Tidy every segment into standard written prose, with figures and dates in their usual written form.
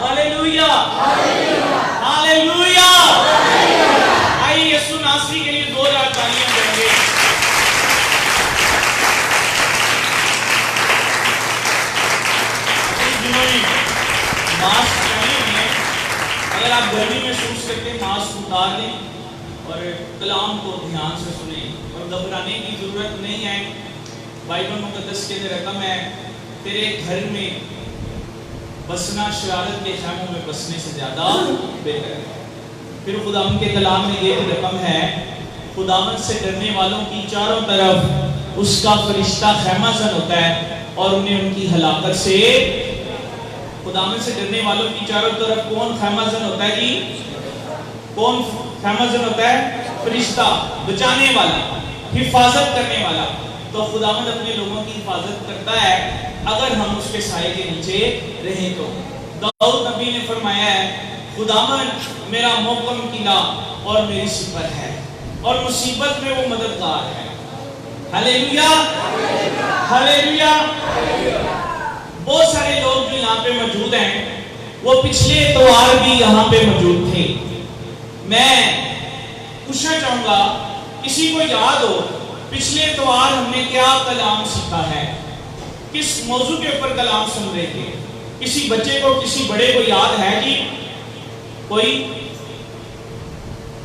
Hallelujah hallelujah. آئیے یسوع ناصری کے لیے 2000 تالیاں دیں گے. ماسک پہنے ہوئے ہیں. اگر آپ گرمی محسوس کرتے ہیں ماسک اتار لیں اور کلام کو دھیان سے سنیں اور گھبرانے کی ضرورت نہیں ہے. بائبل مقدس کے اندر رقم ہے تیرے گھر میں بسنا شرارت کے خیموں میں بسنے سے زیادہ بہتر ہے. پھر خداوند کے کلام میں یہ بھی رقم ہے خداوند سے ڈرنے والوں کی چاروں طرف اس کا فرشتہ خیمہ زن ہوتا ہے اور انہیں ان کی ہلاکت سے. خداوند سے ڈرنے والوں کی چاروں طرف کون خیمہ زن ہوتا ہے جی؟ کون خیمہ زن ہوتا ہے؟ فرشتہ، بچانے والا، حفاظت کرنے والا. تو خداوند اپنے لوگوں کی حفاظت کرتا ہے اگر ہم اس کے سائے کے نیچے رہیں تو. داؤد نبی نے فرمایا ہے خداوند میرا محکم قلعہ اور میری سپر ہے اور مصیبت میں وہ مددگار ہے. Hallelujah hallelujah. بہت سارے لوگ جو یہاں پہ موجود ہیں وہ پچھلے اتوار بھی یہاں پہ موجود تھے. میں پوچھنا چاہوں گا کسی کو یاد ہو پچھلے اتوار ہم نے کیا کلام سیکھا ہے؟ کس موضوع کے اوپر کلام سن رہے تھے؟ کسی بچے کو کسی بڑے کو یاد ہے جی؟ کوئی؟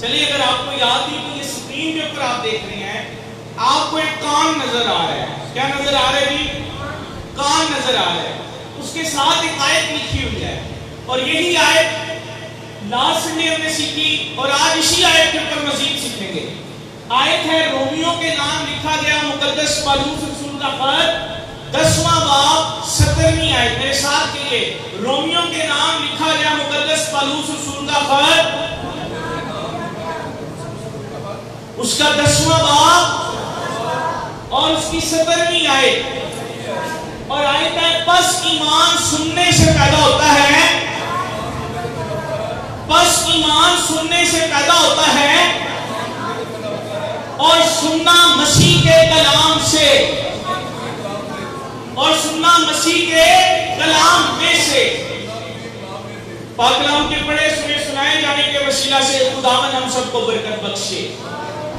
چلیے اگر آپ کو یاد نہیں تو یہ سکرین کے اوپر آپ دیکھ رہے ہیں آپ کو ایک کان نظر آ رہا ہے. کیا نظر آ رہا ہے جی؟ کان نظر آ رہا ہے. اس کے ساتھ ایک آیت لکھی ہوئی ہے اور یہی آیت لاسٹ سنڈے ہم نے سیکھی اور آج اسی آیت کے اوپر مزید سیکھیں گے. آیت ہے رومیوں کے نام لکھا گیا مقدس پالوس رسول کا خط 10واں باب 17ویں آیت. میرے ساتھ کہیے رومیوں کے نام لکھا گیا مقدس پالوس رسول کا خط اس کا 10واں باب اور اس کی 17ویں آیت. اور آیت ہے پس ایمان سننے سے پیدا ہوتا ہے. پس ایمان سننے سے پیدا ہوتا ہے اور سننا مسیح کے کلام سے اور سننا مسیح کے کلام میں سے. پاک کلام کے پڑھے سنے سنائے جانے کے وسیلہ سے خداوند ہم سب کو برکت بخشے.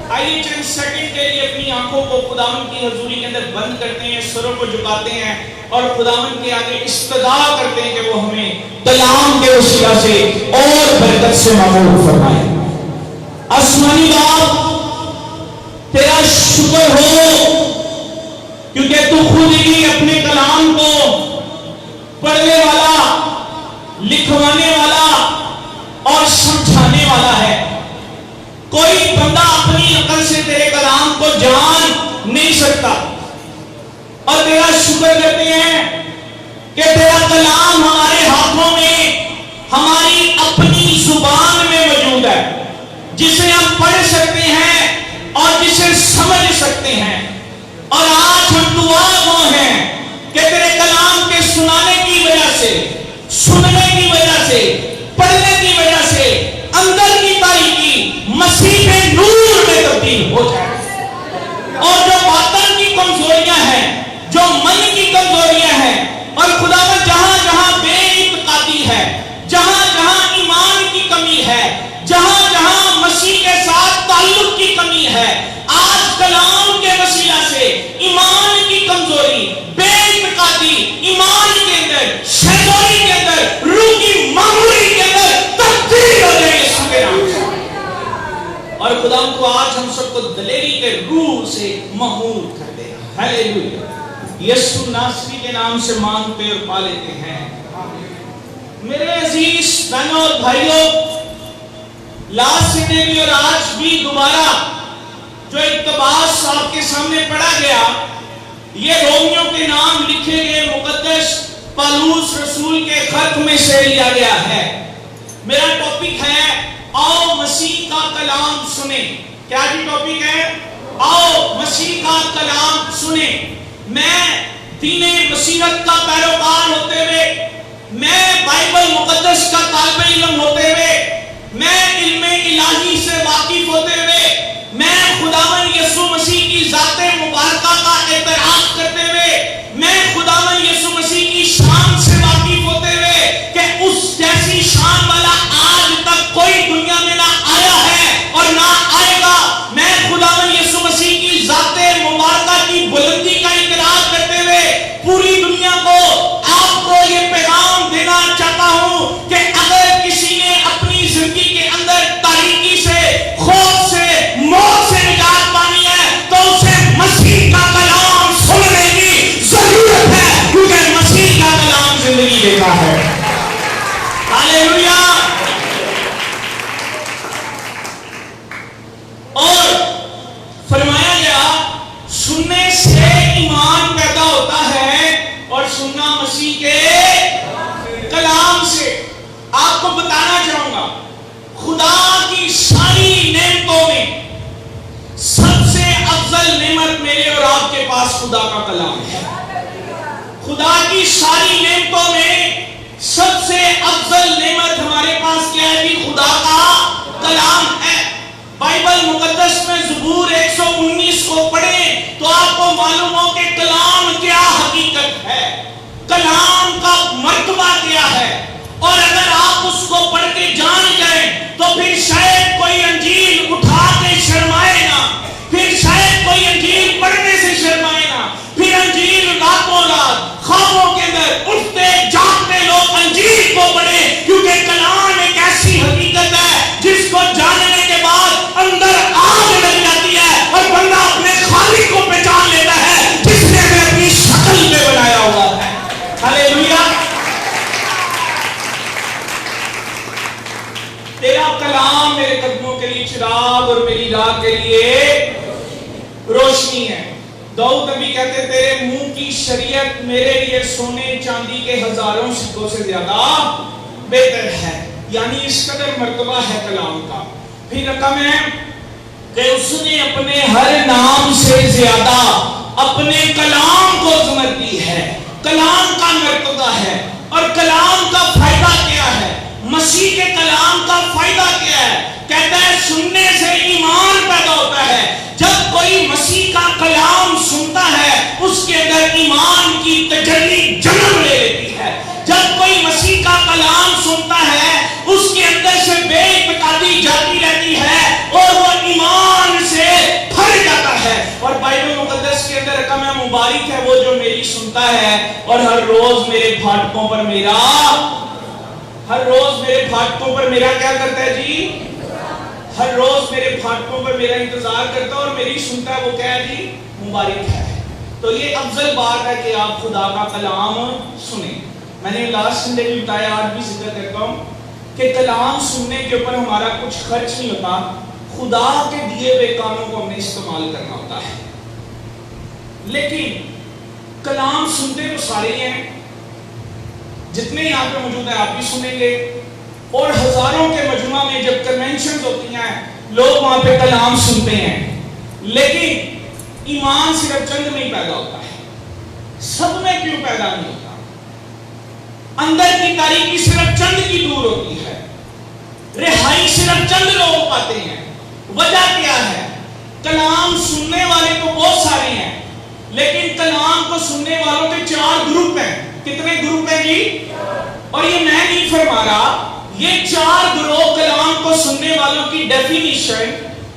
آئیے چند سیکنڈ کے لیے اپنی آنکھوں کو خداوند کی حضوری کے اندر بند کرتے ہیں, سروں کو جھکاتے ہیں اور خداوند کے آگے استدعا کرتے ہیں کہ وہ ہمیں کلام کے وسیلہ سے اور برکت سے معمور فرمائے. آسمانی باپ تیرا شکر ہو کیونکہ تو خود ہی اپنے کلام کو پڑھنے والا, لکھوانے والا اور سمجھانے والا ہے. کوئی بندہ اپنی عقل سے تیرے کلام کو جان نہیں سکتا اور تیرا شکر کرتے ہیں کہ تیرا کلام ہمارے ہاتھوں میں ہماری اپنی زبان میں موجود ہے جسے ہم پڑھ سکتے ہیں اور جسے سمجھ سکتے ہیں. اور آج ہم دعا گو ہیں کہ تیرے کلام کے سنانے کی وجہ سے, سننے کی وجہ سے, پڑھنے کی وجہ سے اندر کی تاریکی مسیح نور میں تبدیل ہو جائے اور جو باطن کی کمزوریاں ہیں, جو من کی کمزوریاں ہیں اور خداوند جہاں جہاں بے اعتقادی ہے, جہاں جہاں ایمان کی کمی ہے, جہاں جہاں مسیح کے ساتھ تعلق کی کمی ہے, آج کلام کے وسیلہ سے ایمان کی کمزوری, بے اعتقادی ایمان کے اندر, شیطانی کے اندر, روح کی معمولی کے اندر تبدیل ہو جائے یسوع کے نام سے. اور خداوند کو آج ہم سب کو دلیری کے روح سے مہور کر دے. ہاللویا. یسوع ناصری کے نام سے مانگتے اور پا لیتے ہیں. میرے عزیز بہنوں اور بھائیوں, لاسٹ سنڈے بھی اور آج بھی دوبارہ جو اقتباس آپ کے سامنے پڑھا گیا یہ رومیوں کے نام لکھے گئے مقدس پالوس رسول کے خط میں سے لیا گیا ہے. میرا ٹاپک ہے آؤ مسیح کا کلام سنیں. کیا جی ٹاپک ہے؟ آؤ مسیح کا کلام سنیں. میں دین بصیرت کا پیروکار ہوتے ہوئے, میں بائبل مقدس کا طالب علم ہوتے ہوئے, میں علم الہی سے واقف ہوتے ہوئے, میں خداوند یسوع مسیح کی ذات مبارکہ کا اعتراف کرتے ہوئے, میں خداوند یسوع مسیح کی شان سے واقف ہوتے ہوئے کہ اس آپ کو بتانا چاہوں گا خدا کی ساری نعمتوں میں سب سے افضل نعمت میرے اور آپ کے پاس خدا کا کلام ہے. خدا کی ساری نعمتوں میں سب سے افضل نعمت ہمارے پاس کیا ہے؟ خدا کا کلام ہے. بائبل مقدس میں زبور 119 کو پڑھیں تو آپ کو معلوم ہو کہ کلام کیا حقیقت ہے، کلام کا مرتبہ کیا ہے. اور اگر آپ اس کو پڑھ کے جان جائیں تو پھر شاید کوئی انجیل اٹھا کے شرمائے نہ، پھر شاید کوئی انجیل پڑھنے سے شرمائے نہ. پھر انجیل راتوں رات خوابوں کے اندر اٹھتے جاگتے لوگ انجیل کو پڑھیں، کیونکہ کلام ایک ایسی حقیقت ہے جس کو جاننے کے بعد اندر آگ لگ جاتی ہے اور بندہ اپنے خالق کو پہچان لیتا ہے جس نے ہمیں اپنی شکل میں بنایا ہوا ہے. ہاللیلویا. تیرا کلام میرے قدموں کے لیے چراغ اور میری راہ کے لیے روشنی ہے. داؤد نبی کہتے تیرے منہ کی شریعت میرے لیے سونے چاندی کے ہزاروں سکوں سے زیادہ بہتر ہے. یعنی اس قدر مرتبہ ہے کلام کا. پھر رقم ہے کہ اس نے اپنے ہر نام سے زیادہ اپنے کلام کو عظمت دی ہے. کلام کا مرتبہ ہے. اور کلام کا فائدہ کیا ہے؟ مسیح کے کلام کا فائدہ کیا ہے؟ کہتا ہے سننے سے ایمان پیدا ہوتا ہے. جب کوئی مسیح کا کلام سنتا ہے اس کے اندر ایمان کی تجلی جنم لے لیتی ہے. جب کوئی مسیح کا کلام سنتا ہے اس کے اندر سے بے اعتقادی جاتی رہتی ہے اور وہ ایمان سے بھر جاتا ہے. اور بائبل مقدس کے اندر رقم ہے مبارک ہے وہ جو میری سنتا ہے اور ہر روز میرے پھاٹکوں پر میرا کیا کرتا ہے جی؟ ہر روز میرے پھاٹکوں پر میرا انتظار کرتا ہے اور میری سنتا ہے. وہ کیا ہے جی؟ مبارک ہے. تو یہ افضل بات ہے کہ آپ خدا کا کلام سنیں. میں نے لاسٹ سنڈے بھی بتایا، آج بھی ذکر کرتا ہوں کہ کلام سننے کے اوپر ہمارا کچھ خرچ نہیں ہوتا. خدا کے دیے ہوئے کاموں کو ہم نے استعمال کرنا ہوتا ہے. لیکن کلام سنتے تو سارے ہیں، جتنے یہاں پہ موجود ہیں آپ بھی سنیں گے. اور ہزاروں کے مجمع میں جب کنونشنز ہوتی ہیں لوگ وہاں پہ کلام سنتے ہیں. لیکن ایمان صرف چند میں ہی پیدا ہوتا ہے. سب میں کیوں پیدا نہیں ہوتا؟ اندر کی تاریکی صرف چند کی دور ہوتی ہے. رہائی صرف چند لوگ پاتے ہیں. وجہ کیا ہے؟ کلام سننے والے تو بہت سارے ہیں لیکن کلام کو سننے والوں کے 4 گروپ ہیں. کتنے گروپ ہیں جی؟ اور یہ میں نہیں فرما رہا، یہ 4 گروہ کلام کو سننے والوں کی ڈیفینیشن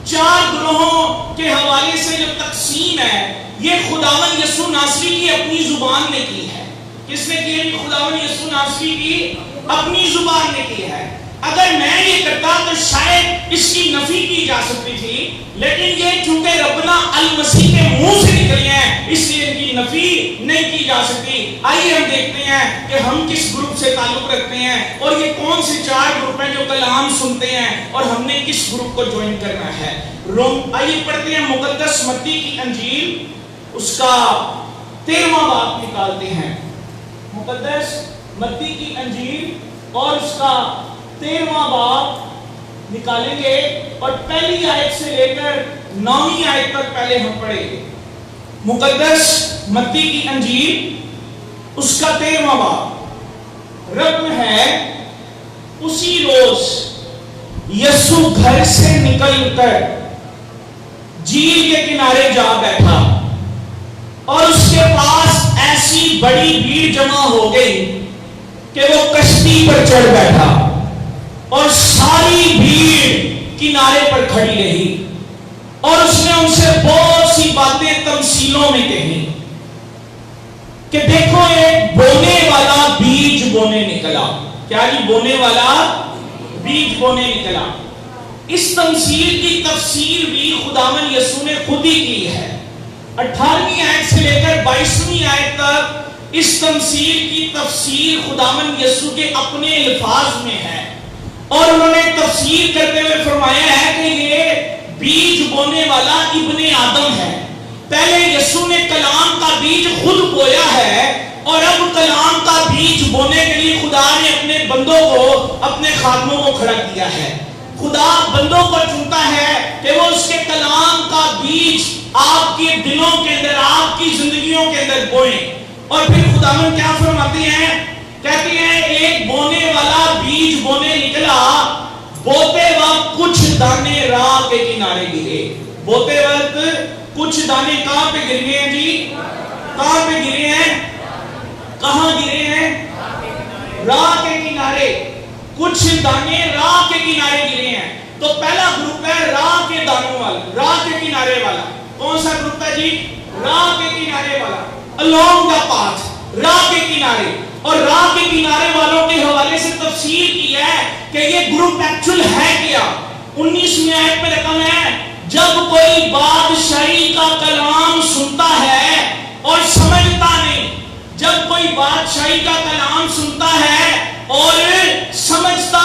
4 گروہوں کے حوالے سے جو تقسیم ہے یہ خداوند یسوع ناصری کی اپنی زبان نے کی ہے. کس نے کی ہے؟ خداوند یسوع ناصری کی اپنی زبان نے کی ہے. اگر میں یہ کرتا تو شاید اس کی نفی کی جا سکتی تھی، لیکن یہ چونکہ ربنا المسیح کے منہ سے نکلی ہیں اس لیے ان کی نفی نہیں کی جا سکتی. آئیے ہم دیکھتے ہیں کہ ہم کس گروپ سے تعلق رکھتے ہیں اور یہ کون سے 4 گروپ ہیں جو کلام سنتے ہیں اور ہم نے کس گروپ کو جوائن کرنا ہے. آئیے پڑھتے ہیں مقدس متی کی انجیل، اس کا 13واں باب نکالتے ہیں. مقدس متی کی انجیل اور اس کا 13واں باب نکالیں گے اور پہلی آیت سے لے کر 9ویں آیت تک پہلے ہم پڑھیں گے. مقدس متی کی انجیل اس کا 13واں باب. رقم ہے اسی روز یسوع گھر سے نکل کر جھیل کے کنارے جا بیٹھا اور اس کے پاس ایسی بڑی بھیڑ جمع ہو گئی کہ وہ کشتی پر چڑھ بیٹھا اور ساری بھیڑ کنارے پر کھڑی رہی اور اس نے ان سے بہت سی باتیں تمثیلوں میں کہی کہ دیکھو ایک بونے والا بیج بونے نکلا. کیا جی؟ بونے والا بیج بونے نکلا. اس تمثیل کی تفسیر بھی خداوند یسوع نے خود ہی کی ہے. 18ویں آیت سے لے کر 22ویں آیت تک اس تمثیل کی تفسیر خداوند یسوع کے اپنے الفاظ میں ہے اور انہوں نے تفسیر کرتے ہوئے فرمایا ہے کہ یہ بیج بونے والا ابن آدم ہے. پہلے یسوع نے کلام کا بیج خود بویا ہے اور اب کلام کا بیج بونے کے لیے خدا نے اپنے بندوں کو، اپنے خادموں کو کھڑا کیا ہے۔ خدا بندوں کو چنتا ہے کہ وہ اس کے کلام کا بیج آپ کے دلوں کے اندر، آپ کی زندگیوں کے اندر بوئیں۔ اور پھر خداوند کیا فرماتے ہیں؟ کہتے ہیں ایک بونے والا بیج بونے نکلا، بوتے وقت کچھ دانے راہ کے کنارے گرے۔ بوتے وقت کچھ دانے کہاں پہ گر گئے ہیں جی؟ کہاں پہ گرے ہیں؟ کہاں گرے ہیں؟ راہ کے کنارے۔ کچھ دانے راہ کے کنارے گرے ہیں۔ تو پہلا گروپ ہے راہ کے دانوں والا، راہ کے کنارے والا۔ کون سا گروپ ہے جی؟ راہ کے کنارے والا، along the path، راہ کے کنارے۔ اور راہ کے کنارے والوں کے حوالے سے تفسیر کی ہے کہ یہ گروپ ایکچول ہے کیا۔ 19ویں آیت میں رقم ہے، جب کوئی بادشاہی کا کلام سنتا ہے اور سمجھتا نہیں، جب کوئی بادشاہی کا کلام سنتا ہے اور سمجھتا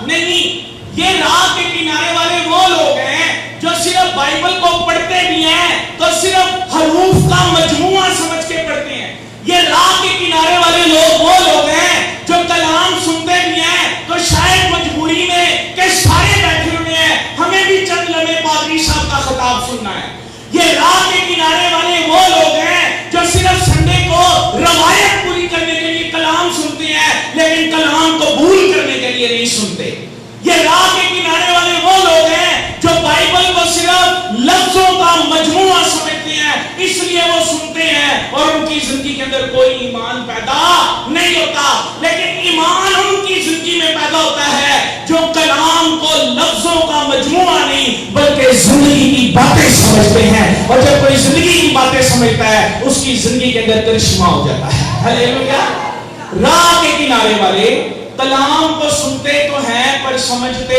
نہیں۔ یہ راہ کے کنارے والے وہ لوگ ہیں جو صرف بائبل کو پڑھتے بھی ہیں تو صرف حروف کا مجموعہ سمجھ کے پڑھتے ہیں۔ یہ راہ کے کنارے والے لوگ وہ لوگ ہیں جو کلام سنتے بھی ہیں تو شاید مجبوری میں کہ سارے بیٹھے ہوئے ہیں، ہمیں بھی چند لمحے پادری صاحب کا خطاب سننا ہے۔ یہ راہ کے کنارے والے وہ لوگ ہیں جو صرف سنڈے کو روایت پوری کرنے کے لیے کلام سنتے ہیں لیکن کلام قبول کرنے کے لیے نہیں سنتے۔ یہ راہ کے کنارے والے وہ لوگ ہیں جو بائبل کو صرف لفظوں کا مجموعہ سمجھتے ہیں، اس لیے وہ سنتے ہیں اور ان کی زندگی کے اندر کوئی ایمان پیدا نہیں ہوتا۔ لیکن ایمان ان کی زندگی میں پیدا ہوتا ہے جو کلام کو لفظوں کا مجموعہ نہیں بلکہ زندگی کی باتیں سمجھتے ہیں، اور جب کوئی زندگی کی باتیں سمجھتا ہے اس کی زندگی کے اندر کرشمہ ہو جاتا ہے۔ ہلیلویا۔ راہ کے کنارے والے کلام کو سنتے تو ہیں پر سمجھتے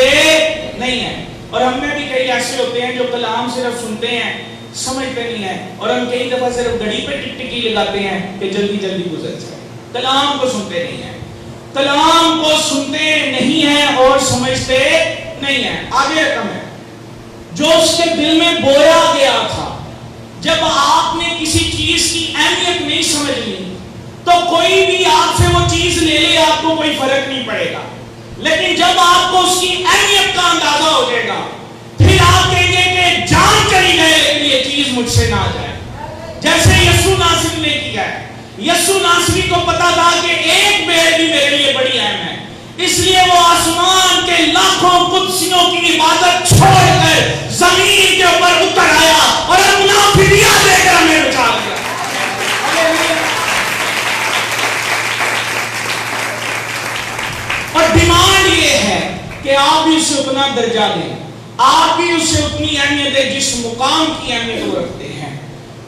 نہیں ہیں۔ اور ہم میں بھی کئی ایسے ہوتے ہیں جو کلام صرف سنتے ہیں، سمجھتے نہیں ہیں، اور ہم کئی دفعہ صرف گھڑی پہ ٹک ٹکی لگاتے ہیں کہ جلدی جلدی گزر جائے۔ کلام کو سنتے نہیں ہیں، کلام کو سنتے نہیں ہیں اور سمجھتے نہیں ہیں۔ آگے رقم ہے، جو اس کے دل میں بویا گیا تھا۔ جب آپ نے کسی چیز کی اہمیت نہیں سمجھ لی تو کوئی بھی آپ سے وہ چیز لے لے آپ کو کوئی فرق نہیں پڑے گا، لیکن جب آپ کو اس کی اہمیت کا اندازہ ہو جائے گا پھر آپ کہیں گے کہ جان چلی گئے لیکن یہ چیز مجھ سے نہ جائے۔ جیسے یسوع ناصری نے کیا ہے، یسوع ناصری کو پتا تھا کہ ایک بیل بھی میرے لیے بڑی اہم ہے، اس لیے وہ آسمان کے لاکھوں قدسیوں کی عبادت چھوڑ کر زمین کے اوپر اتر آیا اور اپنا فدیہ دے کر ہمیں بچا لیا۔ اور ڈیمانڈ یہ ہے کہ آپ بھی اسے اتنا درجہ دیں، آپ بھی اسے اتنی اہمیت دیں جس مقام کی اہمیت وہ رکھتے ہیں۔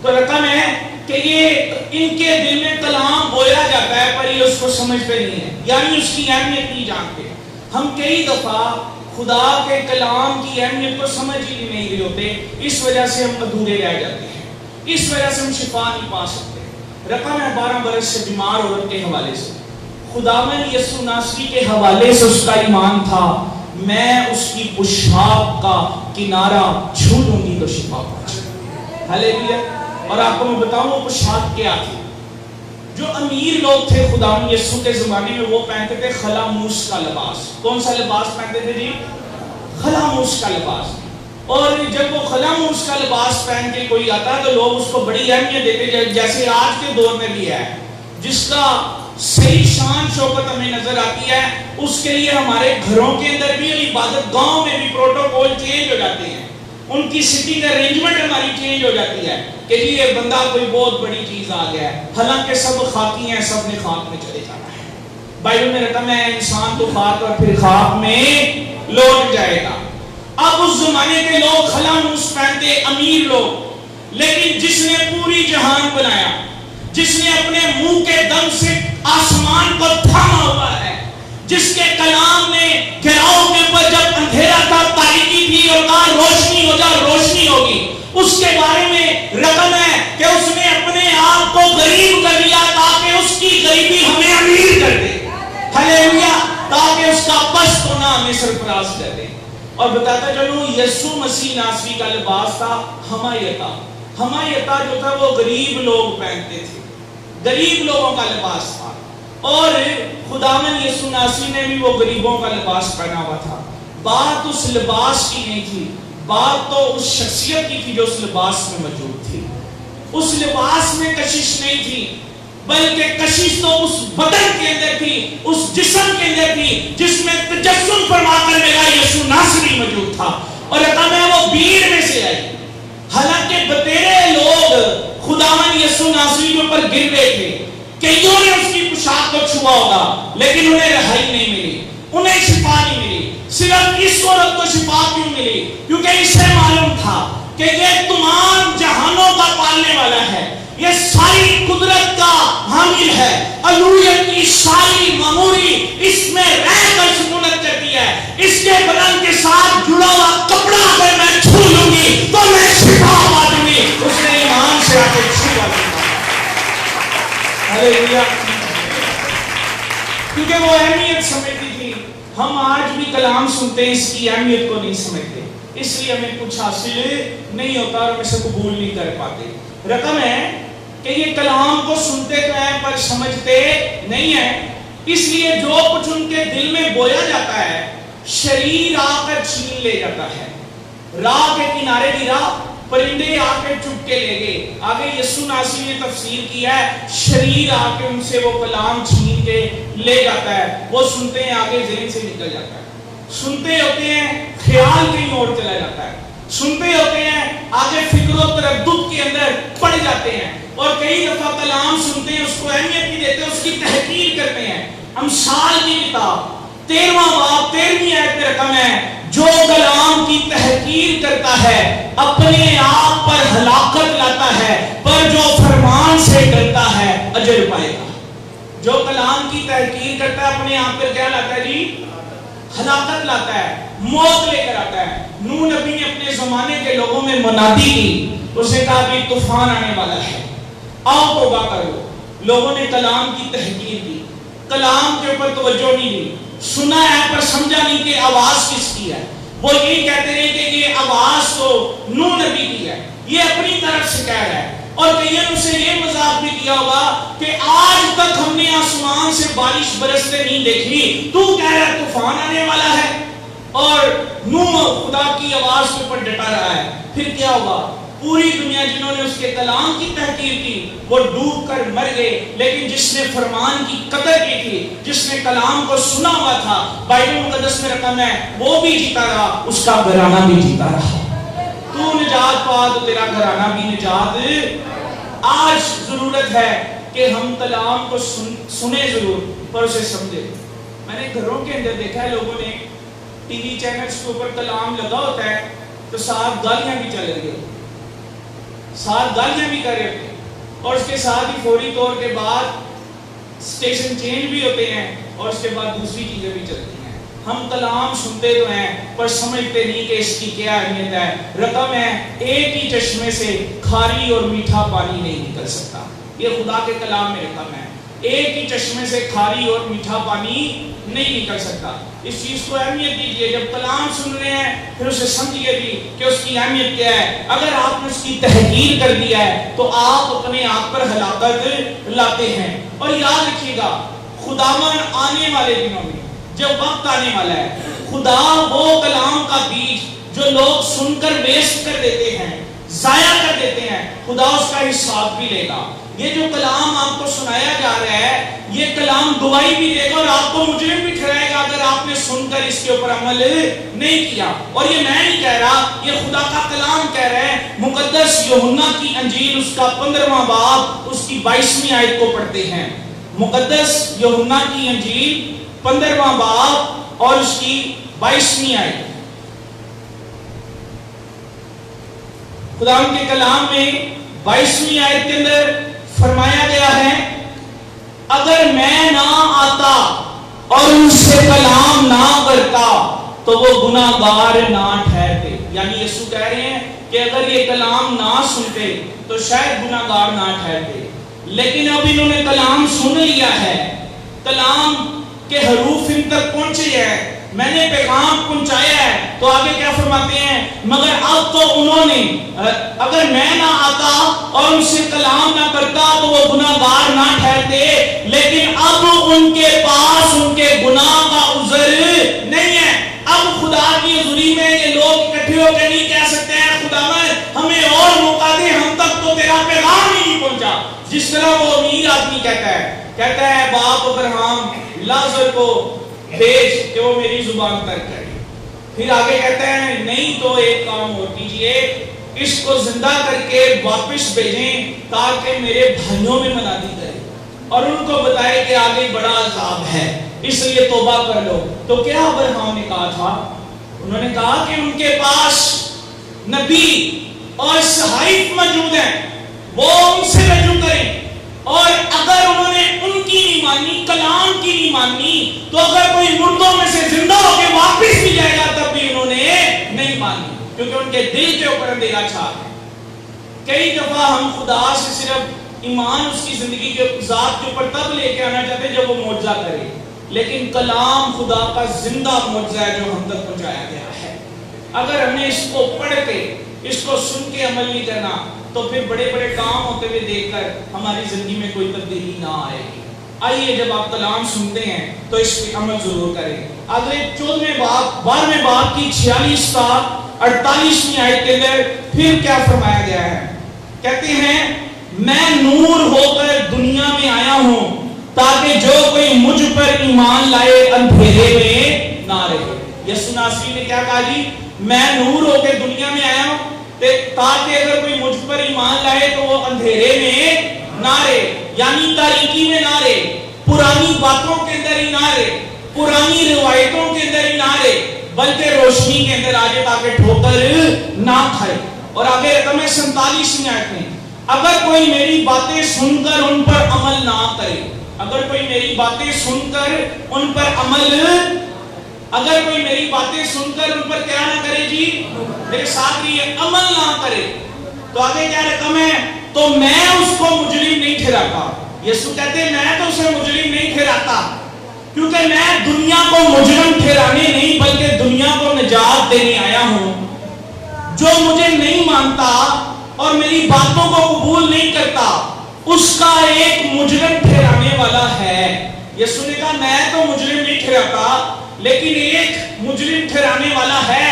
تو رقم ہے کہ یہ ان کے دل میں کلام بویا جاتا ہے پر یہ اس کو سمجھتے نہیں ہیں، یعنی اس کی اہمیت نہیں جانتے۔ ہم کئی دفعہ خدا کے کلام کی اہمیت کو سمجھ ہی نہیں رہے ہوتے، اس وجہ سے ہم ادھورے رہ جاتے ہیں، اس وجہ سے ہم شفا نہیں پا سکتے۔ رقم ہے 12 برس سے بیمار عورت کے حوالے سے خداوند یسوع ناصری کے حوالے سے اس کا ایمان تھا، میں اس کی پوشاک کا کنارہ چھو لوں گی تو شفا پا جائے گی۔ ہلیلویا۔ اور آپ کو میں بتاؤں وہ پوشاک کیا تھی؟ جو امیر لوگ تھے خداوند یسوع کے زمانے میں وہ پہنتے تھے خلاموس کا لباس۔ کون سا لباس پہنتے تھے جی؟ خلاموس کا لباس۔ اور جب وہ خلاموس کا لباس پہن کے کوئی آتا تو لوگ اس کو بڑی اہمیت دیتے، جیسے آج کے دور میں بھی ہے، جس کا صحیح شان شوکت ہمیں نظر آتی ہے اس کے لیے ہمارے گھروں کے اندر بھی عبادت گاؤں میں بھی پروٹوکول چینج ہو جاتے ہیں، ان کی سٹنگ ارینجمنٹ ہماری چینج ہو جاتی ہے کہ جی یہ بندہ کوئی بہت بڑی چیز آ گیا ہے، حالانکہ سب خاکی ہیں، سب نے خاک میں چلے جانا ہے۔ بائبل میں رقم ہے انسان تو خاک اور پھر خاک میں لوٹ جائے گا۔ اب اس زمانے کے لوگ خلاموس پہنتے، امیر لوگ، لیکن جس نے پوری جہان بنایا، جس نے اپنے منہ کے دم سے آسمان کو تھاما ہوا ہے، جس کے کلام نے گھراؤ کے اوپر جب اندھیرا تھا تاریکی تھی اور کہا روشنی ہو جا روشنی ہوگی، اس کے بارے میں رقم ہے کہ اس نے اپنے آپ کو غریب کر لیا تاکہ اس کی غریبی ہمیں امیر کر دے۔ ہلیلویا۔ تاکہ اس کا پست ہونا ہمیں سرفراز کر دے۔ اور بتاتا چلوں یسوع مسیح ناصری کا لباس تھا حمایتہ۔ حمایتہ جو تھا وہ غریب لوگ پہنتے تھے، غریب لوگوں کا لباس تھا، اور خداوند یسوع مسیح نے بھی وہ غریبوں کا لباس پہنا ہوا تھا۔ بات اس لباس کی نہیں تھی، بات تو اس شخصیت کی تھی جو اس لباس میں موجود تھی۔ اس لباس میں کشش نہیں تھی، بلکہ کشش تو اس بدن کے اندر تھی، اس جسم کے اندر تھی جس میں تجسم فرما کر میرا یسوع ناصری موجود تھا، اور رقم ہے وہ بھیڑ میں سے آئی۔ حالانکہ بتیرے لوگ خداوند یسوع ناصری کے اوپر گر رہے تھے، کئیوں نے اس کی پوشاک کو چھوا ہوگا، لیکن انہیں رہائی نہیں ملی، انہیں شفا نہیں ملی۔ صرف اس عورت کو شفا کیوں ملی؟ کیونکہ اسے معلوم تھا کہ یہ تمام جہانوں کا پالنے والا ہے، یہ ساری قدرت کا حامل ہے، الوہیت کی ساری معموری اس میں رہ کر سکونت کرتی ہے۔ اس کے بدن کے ساتھ جڑا ہوا کپڑا اگر میں چھو لوں گی تو میں شفا پا لوں گی۔ اس نے ایمان سے آ کے چھوا لیا، ہاللیلویا، کیونکہ وہ اہمیت سمجھتی تھی۔ ہم آج بھی کلام سنتے ہیں، اس کی اہمیت کو نہیں سمجھتے، اس لیے ہمیں کچھ حاصل نہیں ہوتا اور ہم اسے قبول نہیں کر پاتے۔ رقم ہے کہ یہ کلام کو سنتے تو ہیں پر سمجھتے نہیں ہیں، اس لیے جو کچھ ان کے دل میں بویا جاتا ہے شریر آ کر چھین لے جاتا ہے۔ راہ کے کنارے گرا، پرندے آ کے چپ کے لے گئے۔ آگے یسوع ناصری نے تفسیر کیا ہے، شریر آ کے ان سے وہ کلام چھین کے لے جاتا ہے۔ وہ سنتے ہیں، آگے ذہن سے نکل جاتا ہے، سنتے ہوتے ہیں، خیال کہیں اور چلا جاتا ہے، سنتے ہوتے ہیں، آگے فکر و تردد کے اندر پڑ جاتے ہیں، اور کئی دفعہ کلام سنتے ہیں، اس کو اہمیت نہیں دیتے، اس کی تحقیر کرتے ہیں۔ امثال کی کتاب 13واں باب 13ویں آیت میں رقم ہے، جو کلام کی تحقیر کرتا ہے اپنے آپ پر ہلاکت لاتا ہے، پر جو فرمان سے ڈرتا ہے اجر پائے گا۔ جو کلام کی تحقیر کرتا ہے اپنے آپ پر کیا لاتا ہے جی؟ ہلاکت لاتا ہے، موت لے کر آتا ہے۔ نوح نبی نے اپنے زمانے کے لوگوں میں منادی کی، اس نے کہا کہ طوفان آنے والا ہے، آؤ توبہ کرو۔ لوگوں نے کلام کی تحقیر کی، کلام کے اوپر توجہ نہیں دی، سنا ہے پر سمجھا نہیں کہ آواز کس کی ہے۔ وہ یہی کہتے رہے کہ یہ آواز تو نوح نبی کی ہے، یہ اپنی طرف سے کہہ رہا ہے۔ اور کئیوں نے اسے یہ مذاق بھی کیا ہوگا کہ آج تک ہم نے آسمان سے بارش برستے نہیں دیکھی، تو کہہ رہا ہے طوفان آنے والا ہے، اور نوح خدا کی آواز کے اوپر ڈٹا رہا ہے۔ پھر کیا ہوگا؟ پوری دنیا جنہوں نے اس کے کلام کی تحقیر کی وہ ڈوب کر مر گئے، لیکن جس نے فرمان کی قدر کی تھی، جس نے کلام کو سنا ہوا تھا، بائبل مقدس میں رقم ہے وہ بھی جیتا رہا، اس کا گھرانہ بھی جیتا رہا۔ تو نجات پا تو تیرا گھرانہ بھی نجات۔ آج ضرورت ہے کہ ہم کلام کو سنیں ضرور پر اسے سمجھیں۔ میں نے گھروں کے اندر دیکھا ہے لوگوں نے ٹی وی چینلز کے اوپر کلام لگا ہوتا ہے تو ساتھ گالیاں بھی چل رہی ہوتی، ساتھ گالیاں بھی کر رہے ہوتے ہیں، اور اس کے ساتھ ہی فوری طور کے بعد سٹیشن چینج بھی ہوتے ہیں، اور اس کے بعد دوسری چیزیں بھی چلتی ہیں۔ ہم کلام سنتے تو ہیں پر سمجھتے نہیں کہ اس کی کیا اہمیت ہے۔ رقم ہے ایک ہی چشمے سے کھاری اور میٹھا پانی نہیں نکل سکتا، یہ خدا کے کلام میں رقم ہے۔ ایک ہی چشمے سے کھاری اور میٹھا پانی نہیں نکل سکتا۔ اس چیز کو اہمیت دیجئے، جب کلام سن رہے ہیں پھر اسے سمجھئے بھی کہ اس کی اہمیت کیا ہے۔ اگر آپ نے اس کی تحقیر کر دیا ہے تو آپ اپنے آپ پر ہلاکت لاتے ہیں۔ اور یاد رکھیے گا، خداوند آنے والے دنوں میں جب وقت آنے والا ہے، خدا وہ کلام کا بیج جو لوگ سن کر ویسٹ کر دیتے ہیں، ضائع کر دیتے ہیں، خدا اس کا حساب بھی لے گا۔ یہ جو کلام آپ کو سنایا جا رہا ہے، یہ کلام گواہی بھی دے گا اور آپ کو مجرم بھی ٹھہرائے گا اگر آپ نے سن کر اس کے اوپر عمل نہیں کیا۔ اور یہ میں نہیں کہہ رہا، یہ خدا کا کلام کہہ رہا ہے۔ مقدس یوحنا کی انجیل اس کا 15واں باب اس کی 22ویں آیت کو پڑھتے ہیں۔ مقدس یوحنا کی انجیل 15واں باب اور اس کی 22ویں آیت۔ خدا ان کے کلام میں 22ویں آیت کے اندر فرمایا گیا ہے، اگر میں نہ آتا اور ان سے کلام نہ کرتا تو وہ گناہگار نہ ٹھہرتے۔ یعنی یسوع کہہ رہے ہیں کہ اگر یہ کلام نہ سنتے تو شاید گناہگار نہ ٹھہرتے، لیکن اب انہوں نے کلام سن لیا ہے، کلام کہ حروف ان تک پہنچے ہیں، میں نے پیغام پہنچایا ہے. تو آگے کیا فرماتے ہیں؟ مگر اب تو انہوں نے اگر میں نہ آتا اور ان سے کلام نہ کرتا تو وہ گناہگار نہ ٹھہرتے، لیکن اب ان کے پاس ان کے گناہ کا عذر نہیں ہے. اب خدا کی حضوری میں یہ لوگ اکٹھے ہو کے نہیں کہہ سکتے ہیں خداوند ہمیں اور موقع دے، ہم تک تو تیرا پیغام ہی نہیں پہنچا. جس طرح وہ امیر آدمی کہتا ہے باپ ابراہیم لازر کو بھیج کہ وہ میری زبان ترک کرے. پھر آگے کہتا ہے نہیں تو ایک کام اور کیجئے، اس کو زندہ کر کے واپس بھیجیں تاکہ میرے بھائیوں میں منادی کرے اور ان کو بتائے کہ آگے بڑا عذاب ہے، اس لیے توبہ کر لو. تو کیا ابراہیم نے کہا تھا؟ انہوں نے کہا کہ ان کے پاس نبی اور صحائف موجود ہیں، وہ ان سے رجوع کریں. اور اگر انہوں نے ان کی نہیں مانی، کلام کی نہیں مانی، تو اگر کوئی مردوں میں سے زندہ ہو کے واپس بھی جائے گا تب بھی انہوں نے نہیں مانی، کیونکہ ان کے دل کے اوپر اندھیرا چھا ہے. کئی دفعہ ہم خدا سے صرف ایمان اس کی زندگی کے ذات کے اوپر تب لے کے آنا چاہتے ہیں جب وہ معجزہ کرے، لیکن کلام خدا کا زندہ معجزہ ہے جو ہم تک پہنچایا گیا ہے. اگر ہم نے اس کو پڑھ کے، اس کو سن کے عمل نہیں کرنا تو پھر بڑے بڑے کام ہوتے ہوئے دیکھ کر ہماری زندگی میں کوئی تبدیلی نہ آئے گی. آئیے جب آپ کلام سنتے ہیں تو اس پہ عمل ضرور کریں. اگلے 12ویں باب کی 46 تا 48ویں آیت کے اندر پھر کیا فرمایا گیا ہے؟ کہتے ہیں میں نور ہو کر دنیا میں آیا ہوں تاکہ جو کوئی مجھ پر ایمان لائے اندھیرے میں نہ رہے. یسوع ناصری نے کیا کہا جی؟ میں نور ہو کے دنیا میں آیا ہوں تاکہ اگر کوئی مجھ پر ایمان لائے تو وہ اندھیرے میں نہ رہے، یعنی تاریکی میں نہ رہے، پرانی باتوں کے اندر ہی نہ رہے، پرانی روایتوں کے اندر ہی نہ رہے، بلکہ روشنی کے اندر آ جائے تاکہ ٹھوکر نہ کھائے. اور آگے رقم 47ویں آیت میں اگر کوئی میری باتیں سن کر ان پر عمل نہ کرے، اگر کوئی میری باتیں سن کر ان پر عمل، اگر کوئی میری باتیں سن کر ان پر کیا نہ کرے جی، میرے ساتھ یہ عمل نہ کرے، تو آگے کیا رقم ہے؟ تو میں اس کو مجرم نہیں ٹھہراتا. یسوع کہتے ہیں میں تو اسے مجرم نہیں ٹھہراتا، کیونکہ میں دنیا کو مجرم ٹھہرانے نہیں بلکہ دنیا کو نجات دینے آیا ہوں. جو مجھے نہیں مانتا اور میری باتوں کو قبول نہیں کرتا اس کا ایک مجرم ٹھہرانے والا ہے. یسوع نے کہا میں تو مجرم نہیں ٹھہراتا لیکن ایک مجرم ٹھہرانے والا ہے،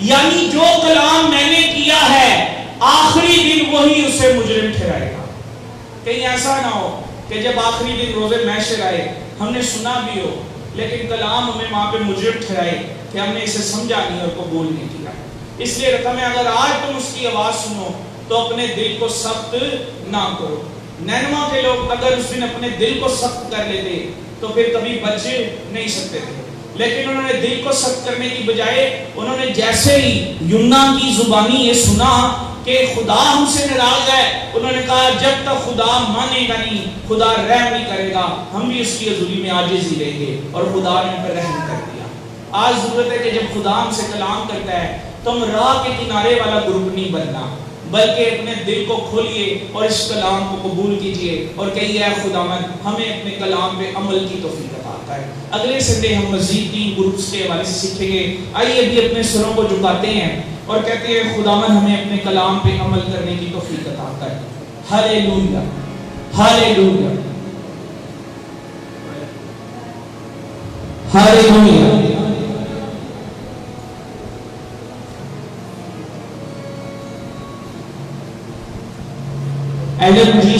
یعنی جو کلام میں نے کیا ہے آخری دن وہی اسے مجرم ٹھہرائے گا. کہیں ایسا نہ ہو کہ جب آخری دن روزے محشر آئے ہم نے سنا بھی ہو لیکن کلام ہمیں وہاں پہ مجرم ٹھہرائے کہ ہم نے اسے سمجھا نہیں اور قبول نہیں کیا. اس لیے رقم ہے اگر آج تم اس کی آواز سنو تو اپنے دل کو سخت نہ کرو. نینوا کے لوگ اگر اس دن اپنے دل کو سخت کر لیتے تو پھر کبھی بچ نہیں سکتے تھے، لیکن انہوں نے دل کو سخت کرنے کی بجائے انہوں نے جیسے ہی یونا کی زبانی یہ سنا کہ خدا ہم سے ناراض ہے، انہوں نے کہا جب تک خدا مانے گا نہیں، خدا رحم نہیں کرے گا، ہم بھی اس کی حضوری میں عاجز ہی رہیں گے، اور خدا نے ان پر رحم کر دیا. آج ضرورت ہے کہ جب خدا ہم سے کلام کرتا ہے تو ہم راہ کے کنارے والا گروپ نہیں بننا، بلکہ اپنے دل کو کھولیے اور اس کلام کو قبول کیجئے اور کہیے اے خداوند ہمیں اپنے کلام پہ عمل کی توفیق عطا کر. اگلے سنڈے ہم مزید 3 گروپس کے حوالے سے سیکھیں گے. آئیے ابھی اپنے سروں کو جھکاتے ہیں اور کہتے ہیں خداوند ہمیں اپنے کلام پہ عمل کرنے کی توفیق عطا کر. ہالےلویا، ہالےلویا، ہالےلویا. ایڈم جی